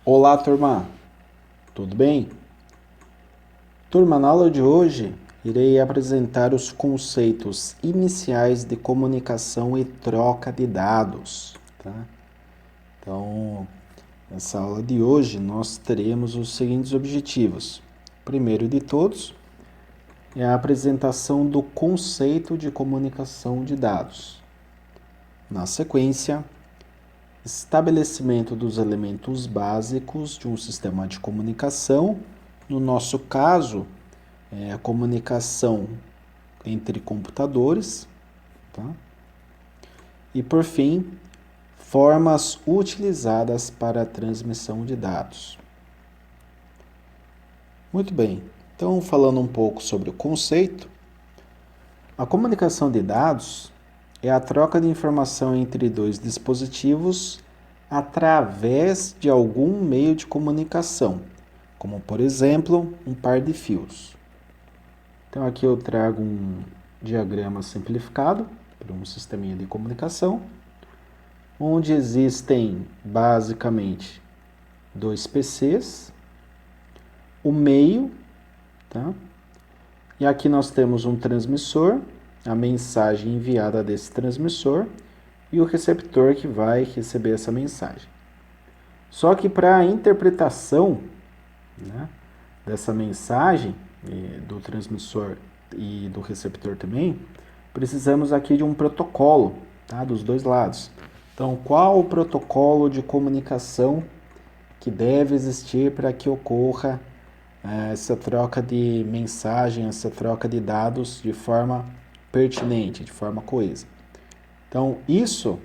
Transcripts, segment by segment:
Olá, turma! Tudo bem? Turma, na aula de hoje, irei apresentar os conceitos iniciais de comunicação e troca de dados, tá? Então, nessa aula de hoje, nós teremos os seguintes objetivos. O primeiro de todos é a apresentação do conceito de comunicação de dados. Na sequência, estabelecimento dos elementos básicos de um sistema de comunicação. No nosso caso, é a comunicação entre computadores, tá? E por fim, formas utilizadas para a transmissão de dados. Muito bem, então falando um pouco sobre o conceito, a comunicação de dados é a troca de informação entre dois dispositivos através de algum meio de comunicação, como por exemplo, um par de fios. Então aqui eu trago um diagrama simplificado para um sisteminha de comunicação, onde existem basicamente dois PCs, o meio, tá? E aqui nós temos um transmissor, a mensagem enviada desse transmissor e o receptor que vai receber essa mensagem. Só que para a interpretação, né, dessa mensagem, do transmissor e do receptor também, precisamos aqui de um protocolo, tá, dos dois lados. Então, qual o protocolo de comunicação que deve existir para que ocorra essa troca de mensagem, essa troca de dados de forma pertinente, de forma coesa? Então, isso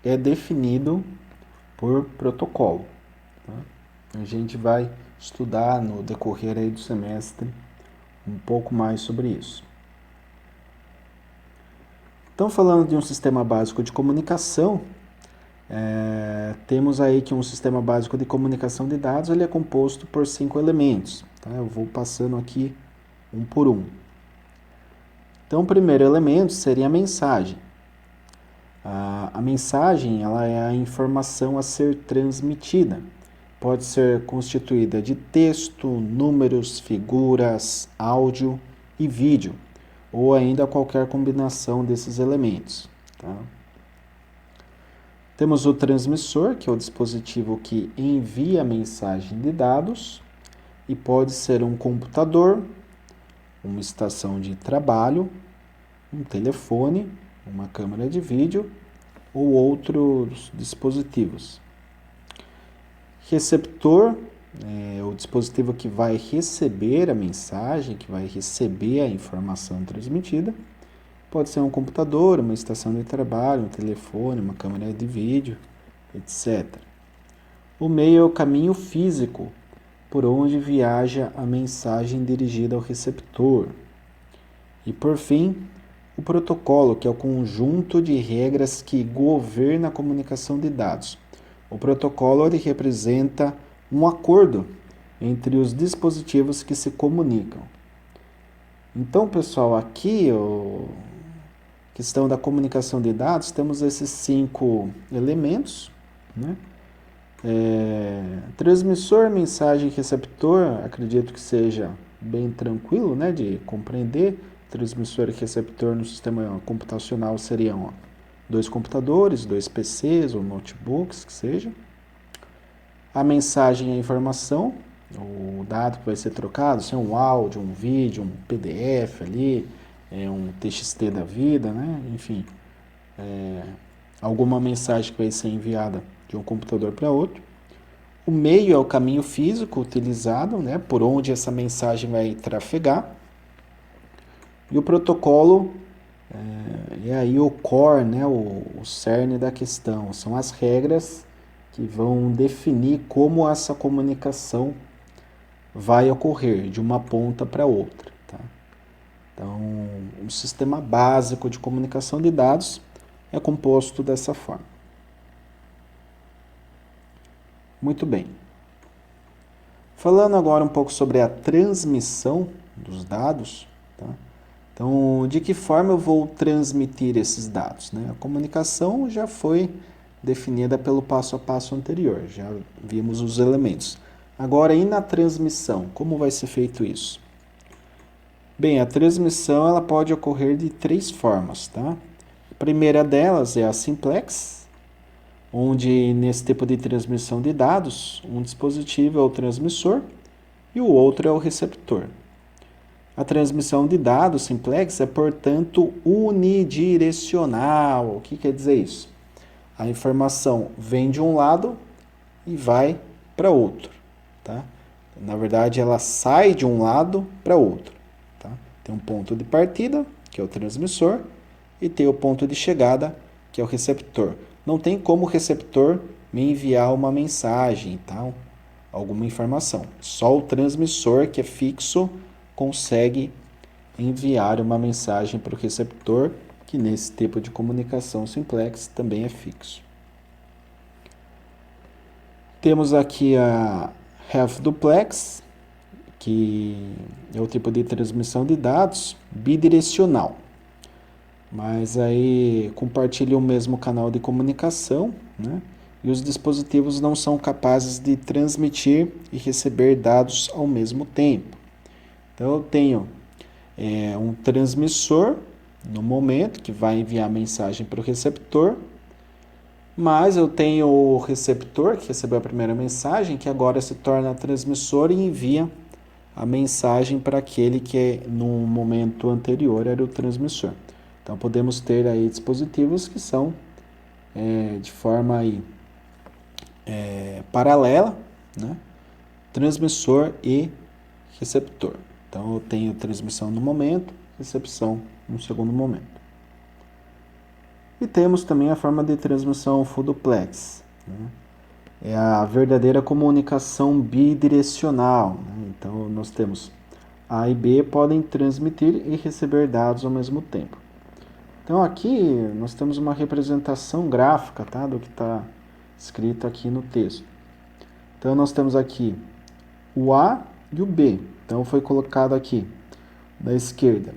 é definido por protocolo, tá? A gente vai estudar no decorrer aí do semestre um pouco mais sobre isso. Então, falando de um sistema básico de comunicação, temos aí que um sistema básico de comunicação de dados ele é composto por 5 elementos. Tá? Eu vou passando aqui um por um. Então, o primeiro elemento seria a mensagem. A mensagem ela é a informação a ser transmitida. Pode ser constituída de texto, números, figuras, áudio e vídeo, ou ainda qualquer combinação desses elementos. Tá? Temos o transmissor, que é o dispositivo que envia a mensagem de dados, e pode ser um computador, uma estação de trabalho, um telefone, uma câmera de vídeo ou outros dispositivos. Receptor é o dispositivo que vai receber a mensagem, que vai receber a informação transmitida. Pode ser um computador, uma estação de trabalho, um telefone, uma câmera de vídeo, etc. O meio é o caminho físico por onde viaja a mensagem dirigida ao receptor. E por fim, o protocolo, que é o conjunto de regras que governa a comunicação de dados. O protocolo ele representa um acordo entre os dispositivos que se comunicam. Então, pessoal, aqui a questão da comunicação de dados, temos esses 5 elementos, né? Transmissor, mensagem, receptor, acredito que seja bem tranquilo, né, de compreender. Transmissor e receptor no sistema computacional seriam dois computadores, dois PCs ou notebooks, que seja. A mensagem é a informação, o dado que vai ser trocado, se é um áudio, um vídeo, um PDF ali, um TXT da vida, né? Enfim, alguma mensagem que vai ser enviada de um computador para outro. O meio é o caminho físico utilizado, né, por onde essa mensagem vai trafegar. E o protocolo é aí o core, né, o cerne da questão. São as regras que vão definir como essa comunicação vai ocorrer de uma ponta para outra. Tá? Então, um sistema básico de comunicação de dados é composto dessa forma. Muito bem. Falando agora um pouco sobre a transmissão dos dados, tá? Então, de que forma eu vou transmitir esses dados, né? A comunicação já foi definida pelo passo a passo anterior, já vimos os elementos. Agora, e na transmissão, como vai ser feito isso? Bem, a transmissão ela pode ocorrer de 3 formas, tá? A primeira delas é a simplex, onde nesse tipo de transmissão de dados, um dispositivo é o transmissor e o outro é o receptor. A transmissão de dados simplex é, portanto, unidirecional. O que quer dizer isso? A informação vem de um lado e vai para outro, tá? Na verdade, ela sai de um lado para outro, tá? Tem um ponto de partida, que é o transmissor, e tem o ponto de chegada, que é o receptor. Não tem como o receptor me enviar uma mensagem, tá? Alguma informação. Só o transmissor, que é fixo, consegue enviar uma mensagem para o receptor, que nesse tipo de comunicação simplex também é fixo. Temos aqui a half duplex, que é o tipo de transmissão de dados bidirecional. Mas aí compartilha o mesmo canal de comunicação, né? E os dispositivos não são capazes de transmitir e receber dados ao mesmo tempo. Então eu tenho um transmissor no momento que vai enviar a mensagem para o receptor, mas eu tenho o receptor que recebeu a primeira mensagem, que agora se torna transmissor e envia a mensagem para aquele que no momento anterior era o transmissor. Então podemos ter aí dispositivos que são de forma aí, paralela, né? Transmissor e receptor. Então eu tenho transmissão no momento, recepção no segundo momento. E temos também a forma de transmissão full duplex, né? É a verdadeira comunicação bidirecional, né? Então nós temos A e B podem transmitir e receber dados ao mesmo tempo. Então aqui nós temos uma representação gráfica, tá, do que está escrito aqui no texto. Então nós temos aqui o A e o B. Então foi colocado aqui da esquerda,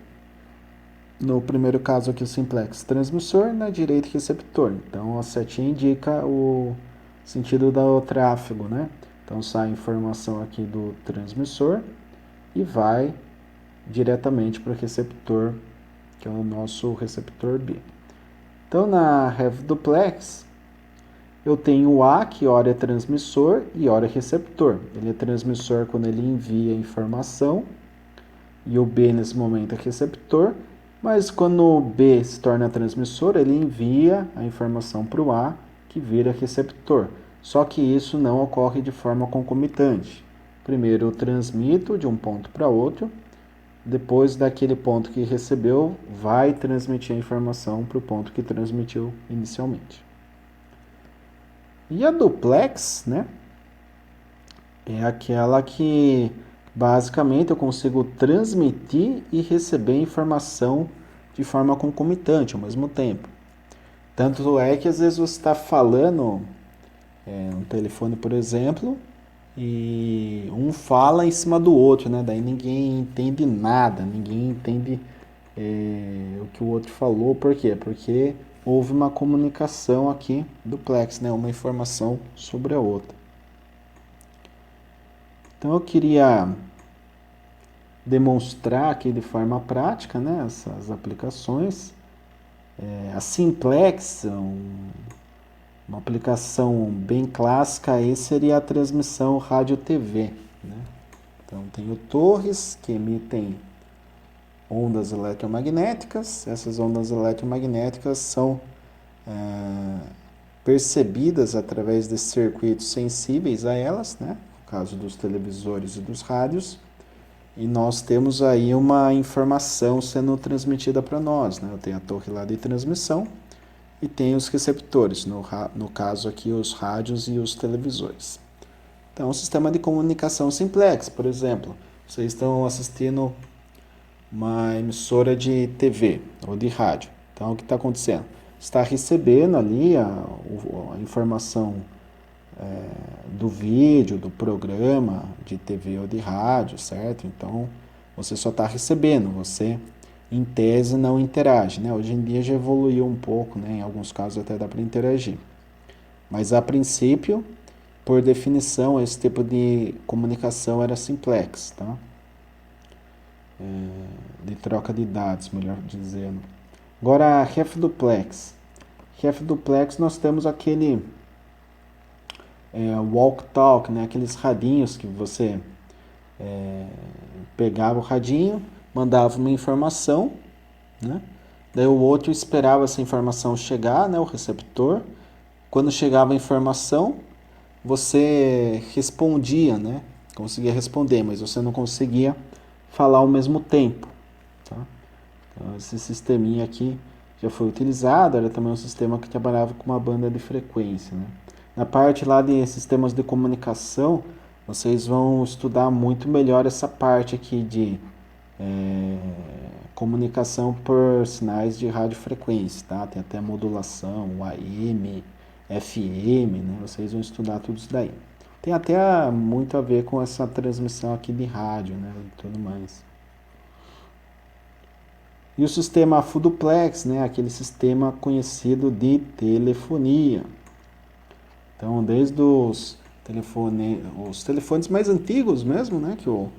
no primeiro caso aqui o simplex transmissor, na direita receptor. Então a setinha indica o sentido do tráfego, né? Então sai a informação aqui do transmissor e vai diretamente para o receptor, que é o nosso receptor B. Então na half duplex eu tenho o A, que ora é transmissor e ora é receptor. Ele é transmissor quando ele envia a informação, e o B nesse momento é receptor, mas quando o B se torna transmissor, ele envia a informação para o A, que vira receptor. Só que isso não ocorre de forma concomitante. Primeiro eu transmito de um ponto para outro, depois daquele ponto que recebeu, vai transmitir a informação para o ponto que transmitiu inicialmente. E a duplex, né, é aquela que basicamente eu consigo transmitir e receber informação de forma concomitante ao mesmo tempo. Tanto é que às vezes você está falando no telefone, por exemplo, e um fala em cima do outro, né? Daí ninguém entende nada, ninguém entende o que o outro falou. Por quê? Porque houve uma comunicação aqui duplex, né? Uma informação sobre a outra. Então eu queria demonstrar aqui de forma prática, né, essas aplicações. A simplex, uma aplicação bem clássica aí seria a transmissão rádio-TV, né? Então tenho torres que emitem ondas eletromagnéticas. Essas ondas eletromagnéticas são percebidas através de circuitos sensíveis a elas, né? No caso dos televisores e dos rádios. E nós temos aí uma informação sendo transmitida para nós, né? Eu tenho a torre lá de transmissão e tenho os receptores, no caso aqui os rádios e os televisores. Então, o sistema de comunicação simplex, por exemplo, vocês estão assistindo uma emissora de TV ou de rádio. Então, o que está acontecendo? Está recebendo ali a informação do vídeo, do programa de TV ou de rádio, certo? Então, você só está recebendo, você, em tese, não interage, né? Hoje em dia já evoluiu um pouco, né? Em alguns casos até dá para interagir. Mas a princípio, por definição, esse tipo de comunicação era simplex, tá? De troca de dados, melhor dizendo. Agora, ref duplex. Ref duplex nós temos aquele walk talk, né? Aqueles radinhos que você pegava o radinho, mandava uma informação, né? Daí o outro esperava essa informação chegar, né? O receptor. Quando chegava a informação, você respondia, né? Conseguia responder, mas você não conseguia falar ao mesmo tempo, tá? Então, esse sisteminha aqui já foi utilizado, era também um sistema que trabalhava com uma banda de frequência, né? Na parte lá de sistemas de comunicação, vocês vão estudar muito melhor essa parte aqui de comunicação por sinais de radiofrequência, tá? Tem até modulação, AM, FM, né? Vocês vão estudar tudo isso daí. Tem até muito a ver com essa transmissão aqui de rádio, né? E tudo mais. E o sistema full duplex, né? Aquele sistema conhecido de telefonia. Então, desde os telefones mais antigos mesmo, né? Que eu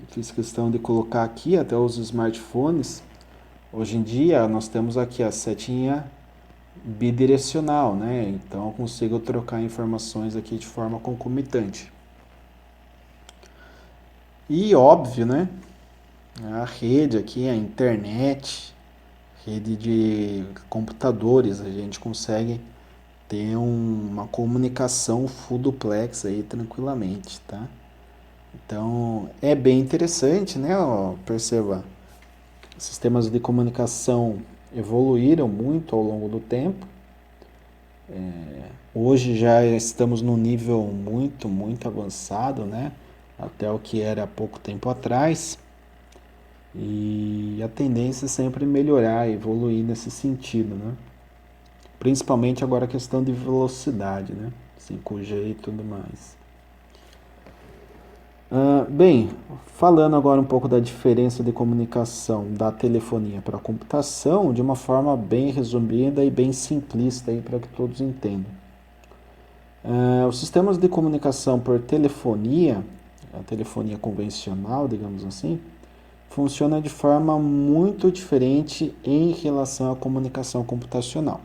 fiz questão de colocar aqui, até os smartphones. Hoje em dia, nós temos aqui a setinha bidirecional, né? Então, eu consigo trocar informações aqui de forma concomitante. E óbvio, né? A rede aqui, a internet, rede de computadores, a gente consegue ter uma comunicação full duplex aí tranquilamente, tá? Então, é bem interessante, né? Ó, perceba, sistemas de comunicação evoluíram muito ao longo do tempo. Hoje já estamos num nível muito avançado, né? Até o que era há pouco tempo atrás. E a tendência é sempre melhorar, evoluir nesse sentido, né? Principalmente agora a questão de velocidade, né? 5G e tudo mais. Bem, falando agora um pouco da diferença de comunicação da telefonia para a computação, de uma forma bem resumida e bem simplista aí para que todos entendam. Os sistemas de comunicação por telefonia, a telefonia convencional, digamos assim, funciona de forma muito diferente em relação à comunicação computacional.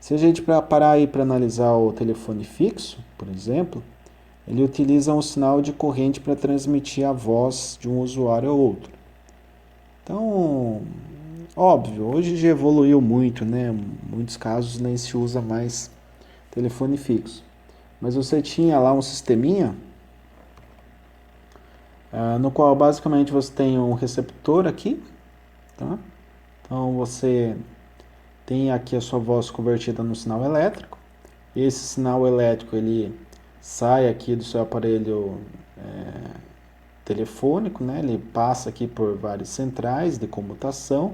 Se a gente parar aí para analisar o telefone fixo, por exemplo, ele utiliza um sinal de corrente para transmitir a voz de um usuário a outro. Então, óbvio, hoje já evoluiu muito, né? Em muitos casos nem se usa mais telefone fixo. Mas você tinha lá um sisteminha no qual basicamente você tem um receptor aqui, tá? Então você tem aqui a sua voz convertida no sinal elétrico. Esse sinal elétrico ele sai aqui do seu aparelho telefônico, né? Ele passa aqui por várias centrais de comutação.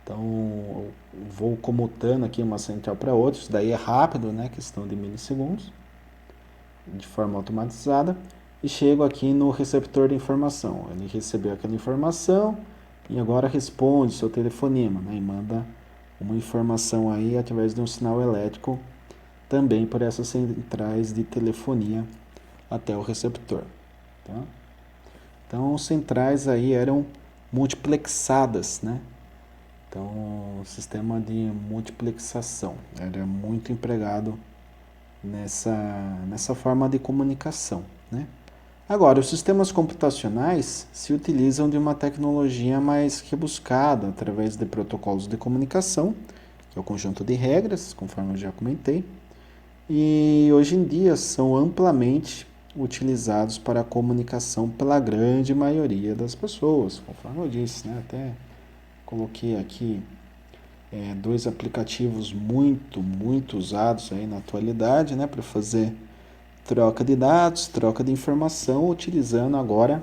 Então, eu vou comutando aqui uma central para outra. Isso daí é rápido, né? Questão de milissegundos, de forma automatizada. E chego aqui no receptor de informação. Ele recebeu aquela informação e agora responde o seu telefonema, né? E manda uma informação aí através de um sinal elétrico também por essas centrais de telefonia até o receptor, tá? Então, centrais aí eram multiplexadas, né? Então, o sistema de multiplexação era muito empregado nessa forma de comunicação, né? Agora, os sistemas computacionais se utilizam de uma tecnologia mais rebuscada através de protocolos de comunicação, que é o conjunto de regras, conforme eu já comentei, e hoje em dia são amplamente utilizados para a comunicação pela grande maioria das pessoas, conforme eu disse, né? Até coloquei aqui dois aplicativos muito usados aí na atualidade, né, para fazer troca de dados, troca de informação, utilizando agora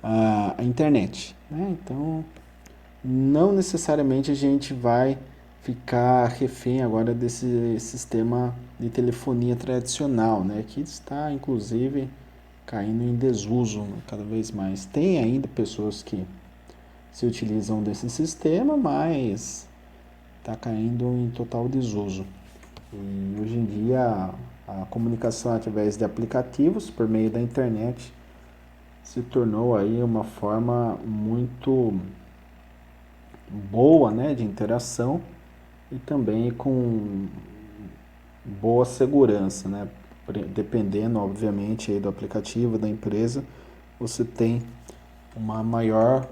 a internet, né? Então, não necessariamente a gente vai ficar refém agora desse sistema de telefonia tradicional, né? Que está, inclusive, caindo em desuso, né, cada vez mais. Tem ainda pessoas que se utilizam desse sistema, mas está caindo em total desuso. E hoje em dia a comunicação através de aplicativos por meio da internet se tornou aí uma forma muito boa, né, de interação e também com boa segurança, né? Dependendo, obviamente, aí do aplicativo da empresa, você tem uma maior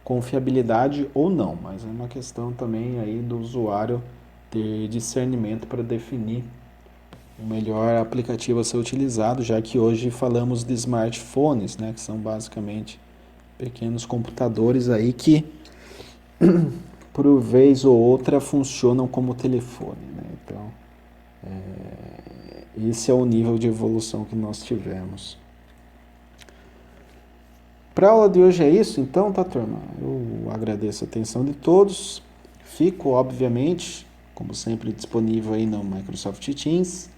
confiabilidade ou não, mas é uma questão também aí do usuário ter discernimento para definir o melhor aplicativo a ser utilizado, já que hoje falamos de smartphones, né, que são basicamente pequenos computadores aí que por vez ou outra funcionam como telefone, né? Então, esse é o nível de evolução que nós tivemos. Para a aula de hoje é isso, então, tá, turma? Eu agradeço a atenção de todos. Fico, obviamente, como sempre, disponível aí no Microsoft Teams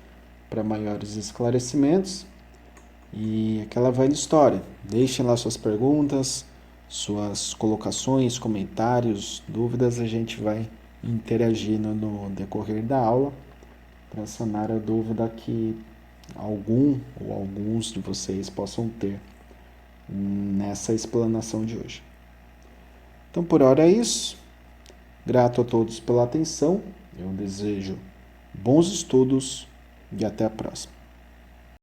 para maiores esclarecimentos. E aquela velha história. Deixem lá suas perguntas, suas colocações, comentários, dúvidas, a gente vai interagindo no decorrer da aula para sanar a dúvida que algum ou alguns de vocês possam ter nessa explanação de hoje. Então, por hora é isso. Grato a todos pela atenção. Eu desejo bons estudos e até a próxima.